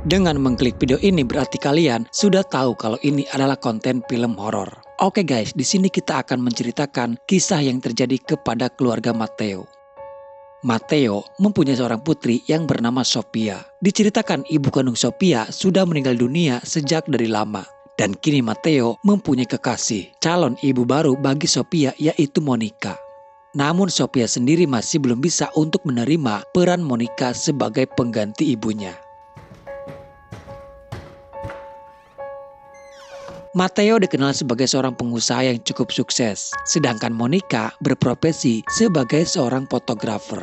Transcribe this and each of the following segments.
Dengan mengklik video ini berarti kalian sudah tahu kalau ini adalah konten film horor. Oke guys, di sini kita akan menceritakan kisah yang terjadi kepada keluarga Matteo. Matteo mempunyai seorang putri yang bernama Sophia. Diceritakan ibu kandung Sophia sudah meninggal dunia sejak dari lama. Dan kini Matteo mempunyai kekasih, calon ibu baru bagi Sophia yaitu Monica. Namun Sophia sendiri masih belum bisa untuk menerima peran Monica sebagai pengganti ibunya. Matteo dikenal sebagai seorang pengusaha yang cukup sukses, sedangkan Monica berprofesi sebagai seorang fotografer.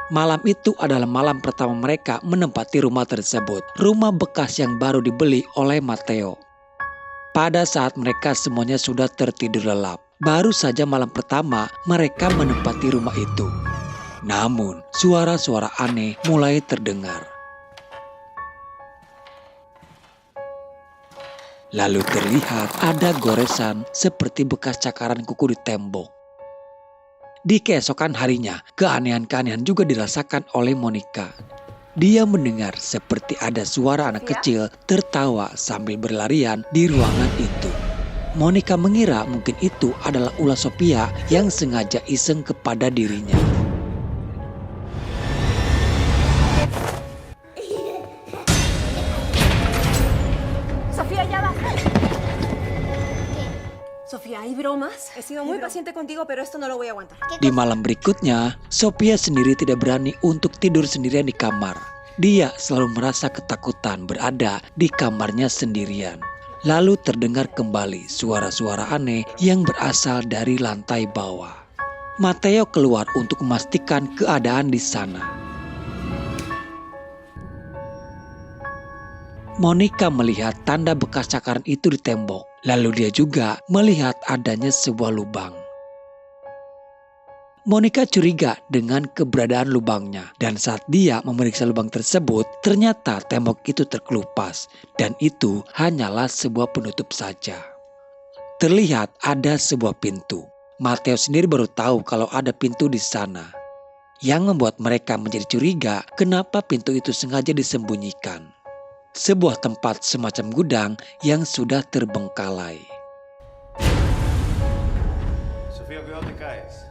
Malam itu adalah malam pertama mereka menempati rumah tersebut, rumah bekas yang baru dibeli oleh Matteo. Pada saat mereka semuanya sudah tertidur lelap, baru saja malam pertama mereka menempati rumah itu. Namun, suara-suara aneh mulai terdengar. Lalu terlihat ada goresan seperti bekas cakaran kuku di tembok. Di keesokan harinya, keanehan-keanehan juga dirasakan oleh Monica. Dia mendengar seperti ada suara anak kecil tertawa sambil berlarian di ruangan itu. Monica mengira mungkin itu adalah ulah Sophia yang sengaja iseng kepada dirinya. Sofía, ya va. Sofía, ¿hay bromas? He sido muy paciente contigo, pero esto no lo voy a aguantar. Di malam berikutnya, Sophia sendiri tidak berani untuk tidur sendirian di kamar. Dia selalu merasa ketakutan berada di kamarnya sendirian. Lalu terdengar kembali suara-suara aneh yang berasal dari lantai bawah. Matteo keluar untuk memastikan keadaan di sana. Monica melihat tanda bekas cakaran itu di tembok. Lalu dia juga melihat adanya sebuah lubang. Monica curiga dengan keberadaan lubangnya. Dan saat dia memeriksa lubang tersebut, ternyata tembok itu terkelupas. Dan itu hanyalah sebuah penutup saja. Terlihat ada sebuah pintu. Matteo sendiri baru tahu kalau ada pintu di sana. Yang membuat mereka menjadi curiga kenapa pintu itu sengaja disembunyikan. Sebuah tempat semacam gudang yang sudah terbengkalai. Sofía, cuidado te caes.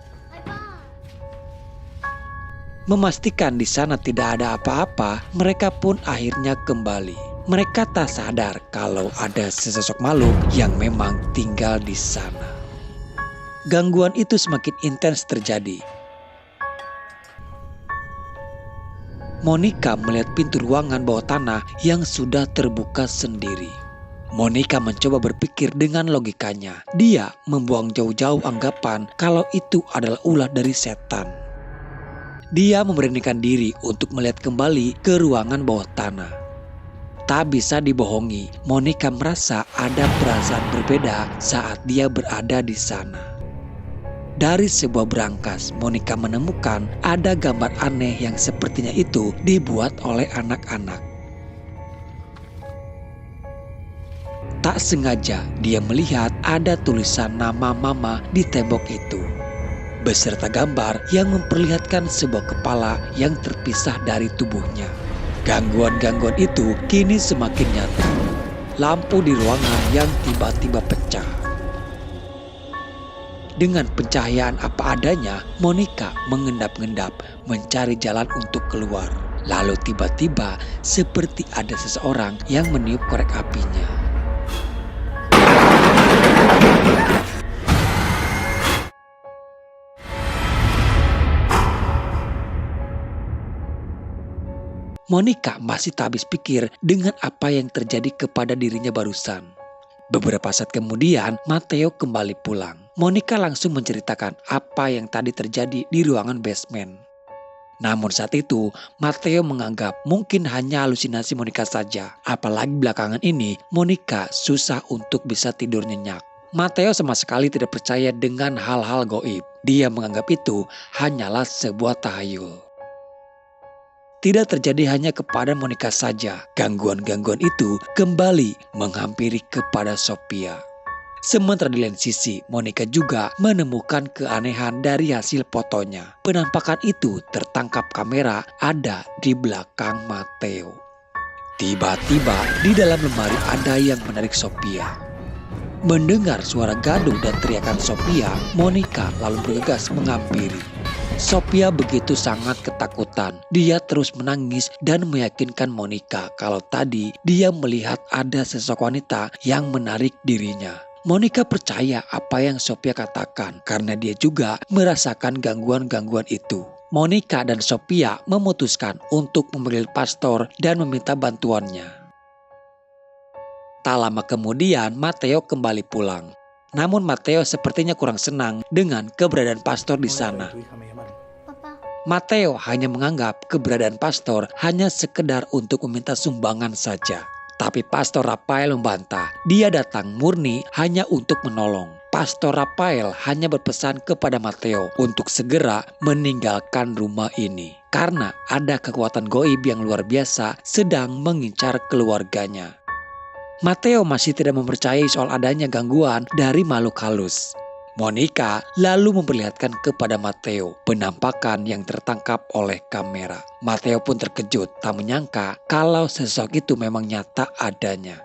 Memastikan di sana tidak ada apa-apa, mereka pun akhirnya kembali. Mereka tak sadar kalau ada sesosok makhluk yang memang tinggal di sana. Gangguan itu semakin intens terjadi. Monica melihat pintu ruangan bawah tanah yang sudah terbuka sendiri. Monica mencoba berpikir dengan logikanya. Dia membuang jauh-jauh anggapan kalau itu adalah ulah dari setan. Dia memberanikan diri untuk melihat kembali ke ruangan bawah tanah. Tak bisa dibohongi, Monica merasa ada perasaan berbeda saat dia berada di sana. Dari sebuah brankas, Monica menemukan ada gambar aneh yang sepertinya itu dibuat oleh anak-anak. Tak sengaja dia melihat ada tulisan nama mama di tembok itu, beserta gambar yang memperlihatkan sebuah kepala yang terpisah dari tubuhnya. Gangguan-gangguan itu kini semakin nyata. Lampu di ruangan yang tiba-tiba pecah. Dengan pencahayaan apa adanya, Monica mengendap-endap mencari jalan untuk keluar. Lalu tiba-tiba seperti ada seseorang yang meniup korek apinya. Monica masih tak habis pikir dengan apa yang terjadi kepada dirinya barusan. Beberapa saat kemudian, Matteo kembali pulang. Monica langsung menceritakan apa yang tadi terjadi di ruangan basement. Namun saat itu, Matteo menganggap mungkin hanya halusinasi Monica saja. Apalagi belakangan ini, Monica susah untuk bisa tidur nyenyak. Matteo sama sekali tidak percaya dengan hal-hal gaib. Dia menganggap itu hanyalah sebuah tahayul. Tidak terjadi hanya kepada Monica saja. Gangguan-gangguan itu kembali menghampiri kepada Sophia. Sementara di lain sisi, Monica juga menemukan keanehan dari hasil fotonya. Penampakan itu tertangkap kamera ada di belakang Matteo. Tiba-tiba di dalam lemari ada yang menarik Sophia. Mendengar suara gaduh dan teriakan Sophia, Monica lalu bergegas menghampiri. Sophia begitu sangat ketakutan. Dia terus menangis dan meyakinkan Monica kalau tadi dia melihat ada sosok wanita yang menarik dirinya. Monica percaya apa yang Sophia katakan karena dia juga merasakan gangguan-gangguan itu. Monica dan Sophia memutuskan untuk memanggil pastor dan meminta bantuannya. Tak lama kemudian Matteo kembali pulang. Namun Matteo sepertinya kurang senang dengan keberadaan pastor di sana. Matteo hanya menganggap keberadaan pastor hanya sekedar untuk meminta sumbangan saja. Tapi Pastor Rafael membantah. Dia datang murni hanya untuk menolong. Pastor Rafael hanya berpesan kepada Matteo untuk segera meninggalkan rumah ini. Karena ada kekuatan goib yang luar biasa sedang mengincar keluarganya. Matteo masih tidak mempercayai soal adanya gangguan dari makhluk halus. Monica lalu memperlihatkan kepada Matteo penampakan yang tertangkap oleh kamera. Matteo pun terkejut, tak menyangka kalau sosok itu memang nyata adanya.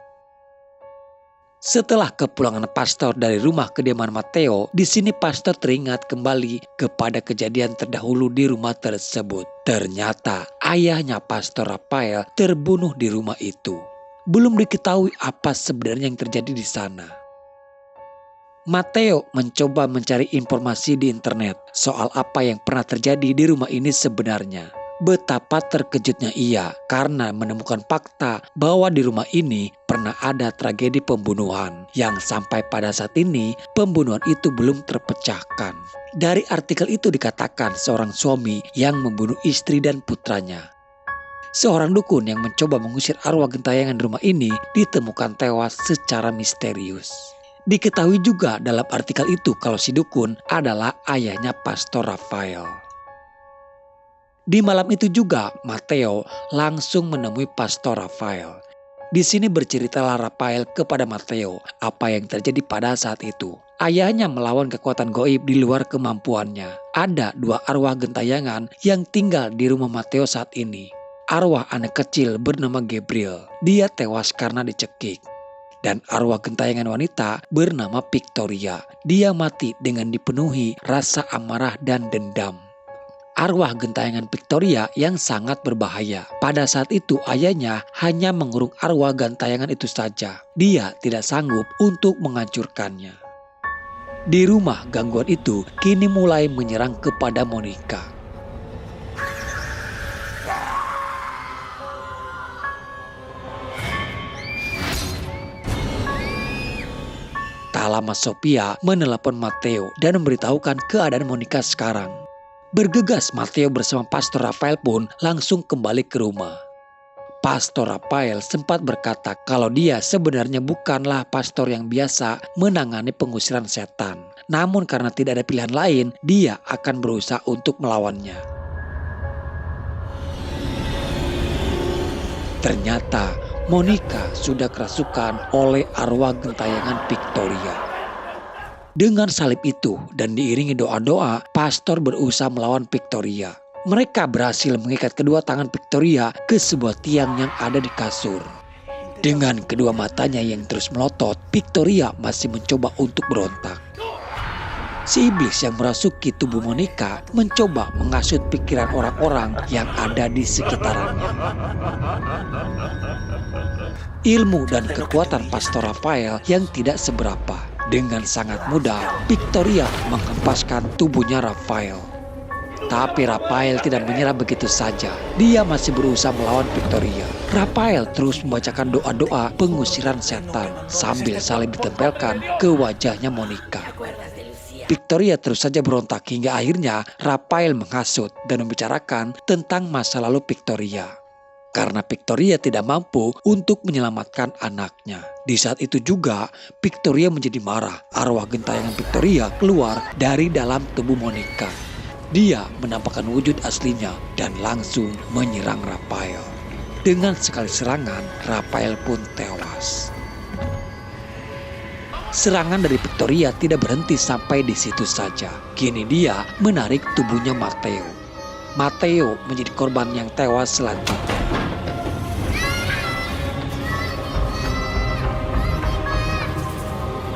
Setelah kepulangan pastor dari rumah kediaman Matteo, di sini pastor teringat kembali kepada kejadian terdahulu di rumah tersebut. Ternyata ayahnya Pastor Rafael terbunuh di rumah itu. Belum diketahui apa sebenarnya yang terjadi di sana. Matteo mencoba mencari informasi di internet soal apa yang pernah terjadi di rumah ini sebenarnya. Betapa terkejutnya ia karena menemukan fakta bahwa di rumah ini pernah ada tragedi pembunuhan yang sampai pada saat ini pembunuhan itu belum terpecahkan. Dari artikel itu dikatakan seorang suami yang membunuh istri dan putranya. Seorang dukun yang mencoba mengusir arwah gentayangan di rumah ini ditemukan tewas secara misterius. Diketahui juga dalam artikel itu kalau si dukun adalah ayahnya Pastor Rafael. Di malam itu juga Matteo langsung menemui Pastor Rafael. Di sini berceritalah Rafael kepada Matteo apa yang terjadi pada saat itu. Ayahnya melawan kekuatan goib di luar kemampuannya. Ada 2 arwah gentayangan yang tinggal di rumah Matteo saat ini. Arwah anak kecil bernama Gabriel. Dia tewas karena dicekik. Dan arwah gentayangan wanita bernama Victoria. Dia mati dengan dipenuhi rasa amarah dan dendam. Arwah gentayangan Victoria yang sangat berbahaya. Pada saat itu ayahnya hanya mengurung arwah gentayangan itu saja. Dia tidak sanggup untuk menghancurkannya. Di rumah gangguan itu kini mulai menyerang kepada Monica. Tak lama Sophia menelepon Matteo dan memberitahukan keadaan Monica sekarang. Bergegas Matteo bersama Pastor Rafael pun langsung kembali ke rumah. Pastor Rafael sempat berkata kalau dia sebenarnya bukanlah pastor yang biasa menangani pengusiran setan. Namun karena tidak ada pilihan lain, dia akan berusaha untuk melawannya. Ternyata Monica sudah kerasukan oleh arwah gentayangan Victoria. Dengan salib itu dan diiringi doa-doa, pastor berusaha melawan Victoria. Mereka berhasil mengikat kedua tangan Victoria ke sebuah tiang yang ada di kasur. Dengan kedua matanya yang terus melotot, Victoria masih mencoba untuk berontak. Si iblis yang merasuki tubuh Monica mencoba menghasut pikiran orang-orang yang ada di sekitarnya. Ilmu dan kekuatan Pastor Rafael yang tidak seberapa. Dengan sangat mudah, Victoria menghempaskan tubuhnya Rafael. Tapi Rafael tidak menyerah begitu saja. Dia masih berusaha melawan Victoria. Rafael terus membacakan doa-doa pengusiran setan sambil salib ditempelkan ke wajahnya Monica. Victoria terus saja berontak hingga akhirnya Rafael menghasut dan membicarakan tentang masa lalu Victoria. Karena Victoria tidak mampu untuk menyelamatkan anaknya. Di saat itu juga Victoria menjadi marah. Arwah gentayangan Victoria keluar dari dalam tubuh Monica. Dia menampakkan wujud aslinya dan langsung menyerang Rafael. Dengan sekali serangan, Rafael pun tewas. Serangan dari Victoria tidak berhenti sampai di situ saja. Kini dia menarik tubuhnya Matteo. Matteo menjadi korban yang tewas selanjutnya.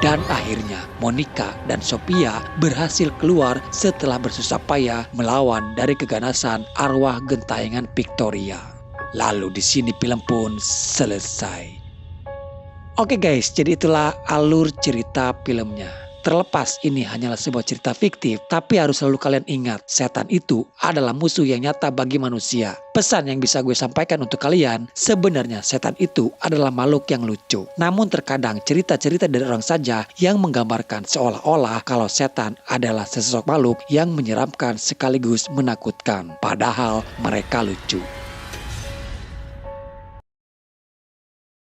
Dan akhirnya Monica dan Sophia berhasil keluar setelah bersusah payah melawan dari keganasan arwah gentayangan Victoria. Lalu di sini film pun selesai. Oke guys, jadi itulah alur cerita filmnya. Terlepas ini hanyalah sebuah cerita fiktif, tapi harus selalu kalian ingat, setan itu adalah musuh yang nyata bagi manusia. Pesan yang bisa gue sampaikan untuk kalian, sebenarnya setan itu adalah makhluk yang lucu. Namun terkadang cerita-cerita dari orang saja yang menggambarkan seolah-olah kalau setan adalah sesosok makhluk yang menyeramkan sekaligus menakutkan. Padahal mereka lucu.